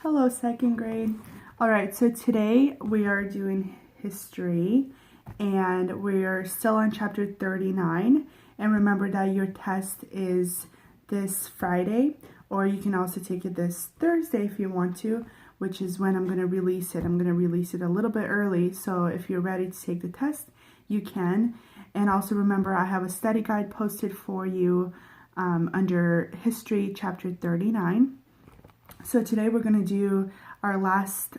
Hello, second grade. All right, so today we are doing history and we're still on chapter 39. And remember that your test is this Friday, or you can also take it this Thursday if you want to, which is when I'm going to release it. I'm going to release it a little bit early, so if you're ready to take the test, you can. And also remember, I have a study guide posted for you under history chapter 39. So today we're going to do our last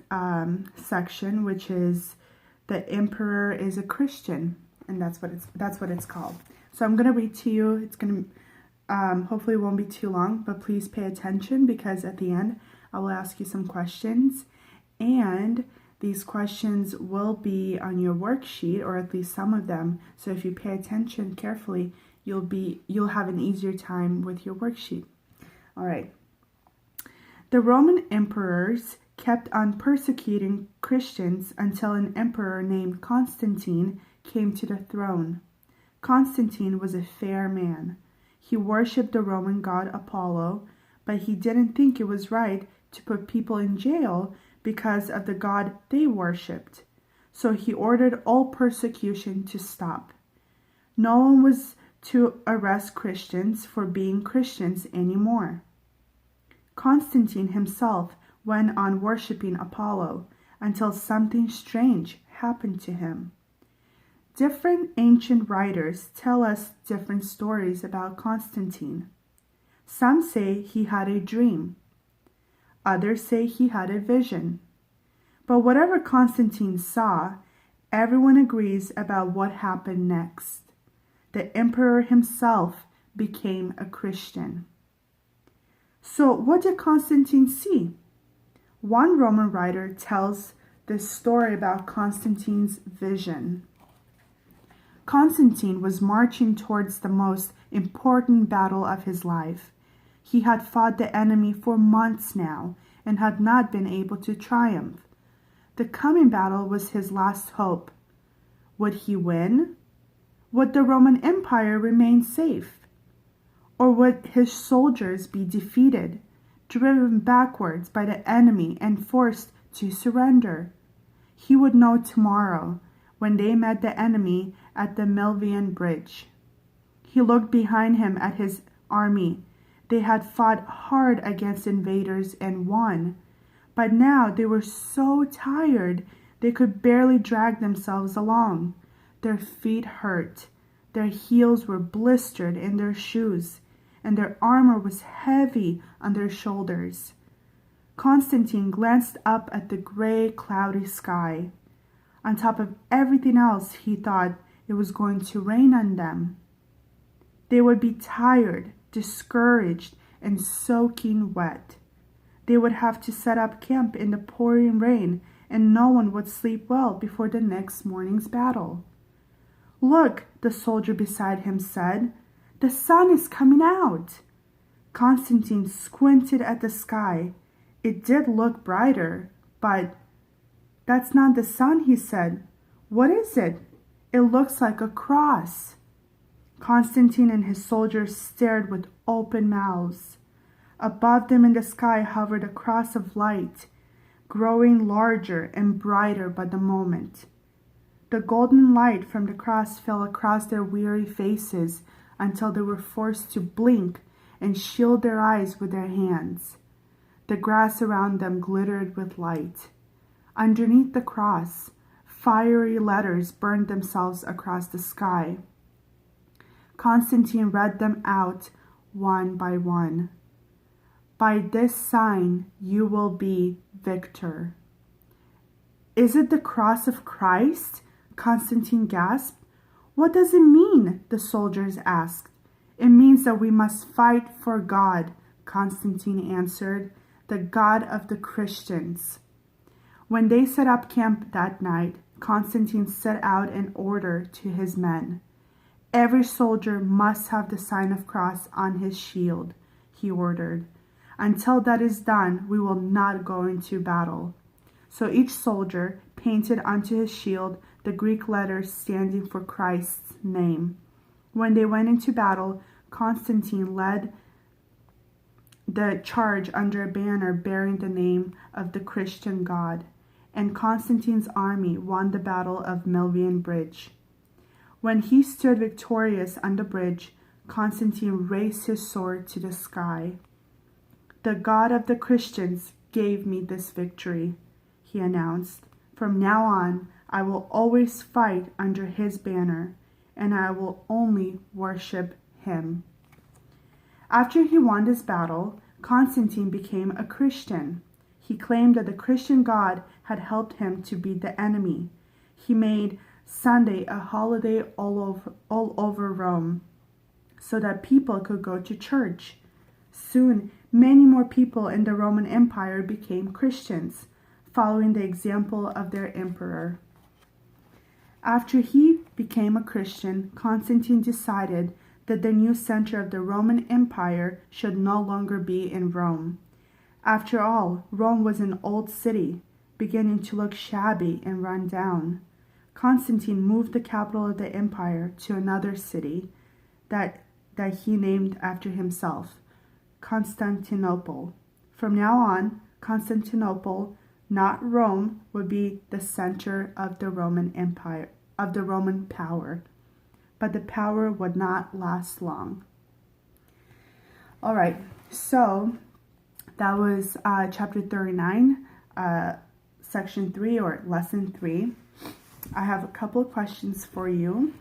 section, which is the emperor is a Christian, and that's what it's called. So I'm going to read to you. It's going to hopefully it won't be too long, but please pay attention because at the end I will ask you some questions, and these questions will be on your worksheet, or at least some of them. So if you pay attention carefully, you'll have an easier time with your worksheet. All right. The Roman emperors kept on persecuting Christians until an emperor named Constantine came to the throne. Constantine was a fair man. He worshipped the Roman god Apollo, but he didn't think it was right to put people in jail because of the god they worshipped. So he ordered all persecution to stop. No one was to arrest Christians for being Christians anymore. Constantine himself went on worshipping Apollo until something strange happened to him. Different ancient writers tell us different stories about Constantine. Some say he had a dream. Others say he had a vision. But whatever Constantine saw, everyone agrees about what happened next. The emperor himself became a Christian. So what did Constantine see? One Roman writer tells this story about Constantine's vision. Constantine was marching towards the most important battle of his life. He had fought the enemy for months now and had not been able to triumph. The coming battle was his last hope. Would he win? Would the Roman Empire remain safe? Or would his soldiers be defeated, driven backwards by the enemy and forced to surrender? He would know tomorrow when they met the enemy at the Milvian Bridge. He looked behind him at his army. They had fought hard against invaders and won, but now they were so tired they could barely drag themselves along. Their feet hurt, their heels were blistered in their shoes, and their armor was heavy on their shoulders. Constantine glanced up at the gray, cloudy sky. On top of everything else, he thought it was going to rain on them. They would be tired, discouraged, and soaking wet. They would have to set up camp in the pouring rain, and no one would sleep well before the next morning's battle. "Look," the soldier beside him said. "The sun is coming out." Constantine squinted at the sky. It did look brighter, but "That's not the sun," he said. "What is it?" "It looks like a cross." Constantine and his soldiers stared with open mouths. Above them in the sky hovered a cross of light, growing larger and brighter by the moment. The golden light from the cross fell across their weary faces until they were forced to blink and shield their eyes with their hands. The grass around them glittered with light. Underneath the cross, fiery letters burned themselves across the sky. Constantine read them out one by one. "By this sign you will be victor." "Is it the cross of Christ?" Constantine gasped. "What does it mean?" the soldiers asked. "It means that we must fight for God," Constantine answered, "the God of the Christians." When they set up camp that night, Constantine set out an order to his men. "Every soldier must have the sign of cross on his shield," he ordered. "Until that is done, we will not go into battle." So each soldier painted onto his shield the Greek letters standing for Christ's name. When they went into battle, Constantine led the charge under a banner bearing the name of the Christian God, and Constantine's army won the Battle of Milvian Bridge. When he stood victorious on the bridge, Constantine raised his sword to the sky. "The God of the Christians gave me this victory," he announced. "From now on, I will always fight under his banner, and I will only worship him." After he won this battle, Constantine became a Christian. He claimed that the Christian God had helped him to beat the enemy. He made Sunday a holiday all over Rome so that people could go to church. Soon, many more people in the Roman Empire became Christians, following the example of their emperor. After he became a Christian, Constantine decided that the new center of the Roman Empire should no longer be in Rome. After all, Rome was an old city, beginning to look shabby and run down. Constantine moved the capital of the empire to another city that he named after himself, Constantinople. From now on, Constantinople, not Rome, would be the center of the Roman Empire, of the Roman power. But the power would not last long. All right, so that was chapter 39, section 3 or lesson 3. I have a couple of questions for you.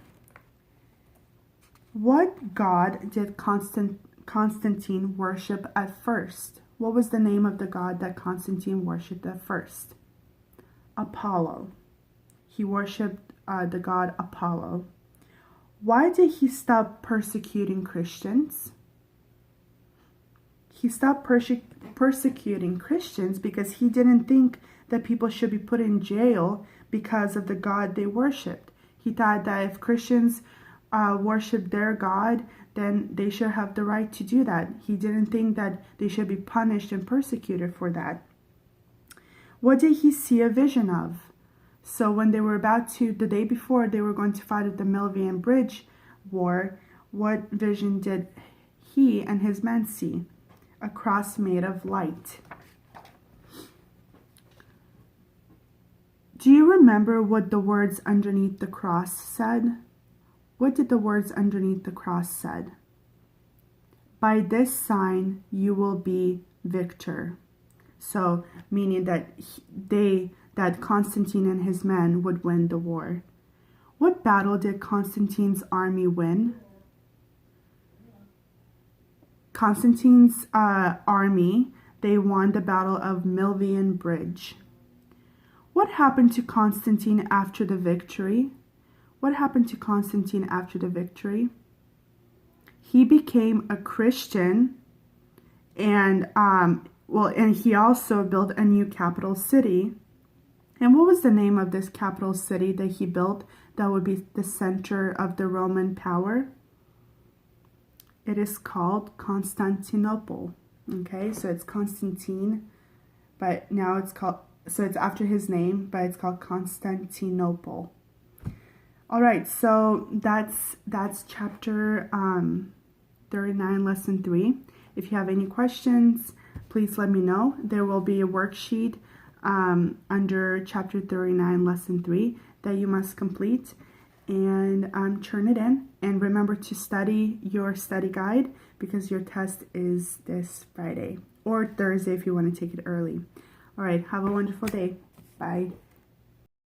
What god did Constantine worship at first? What was the name of the god that Constantine worshipped at first? Apollo. He worshipped the god Apollo. Why did he stop persecuting Christians? He stopped persecuting Christians because he didn't think that people should be put in jail because of the God they worshipped. He thought that if Christians worship their God, then they should have the right to do that. He didn't think that they should be punished and persecuted for that. What did he see a vision of? So when they were the day before they were going to fight at the Milvian Bridge War, what vision did he and his men see? A cross made of light. Do you remember what the words underneath the cross said? What did the words underneath the cross said? "By this sign you will be victor." So, meaning that that Constantine and his men would win the war. What battle did Constantine's army win? Constantine's army, they won the Battle of Milvian Bridge. What happened to Constantine after the victory? What happened to Constantine after the victory? He became a Christian, and he also built a new capital city. And what was the name of this capital city that he built that would be the center of the Roman power? It is called Constantinople. Okay, so it's Constantine, but now it's called, so it's after his name, but it's called Constantinople. All right, so that's chapter 39, lesson 3. If you have any questions, please let me know. There will be a worksheet under chapter 39, lesson 3 that you must complete and turn it in. And remember to study your study guide because your test is this Friday or Thursday if you want to take it early. All right, have a wonderful day. Bye.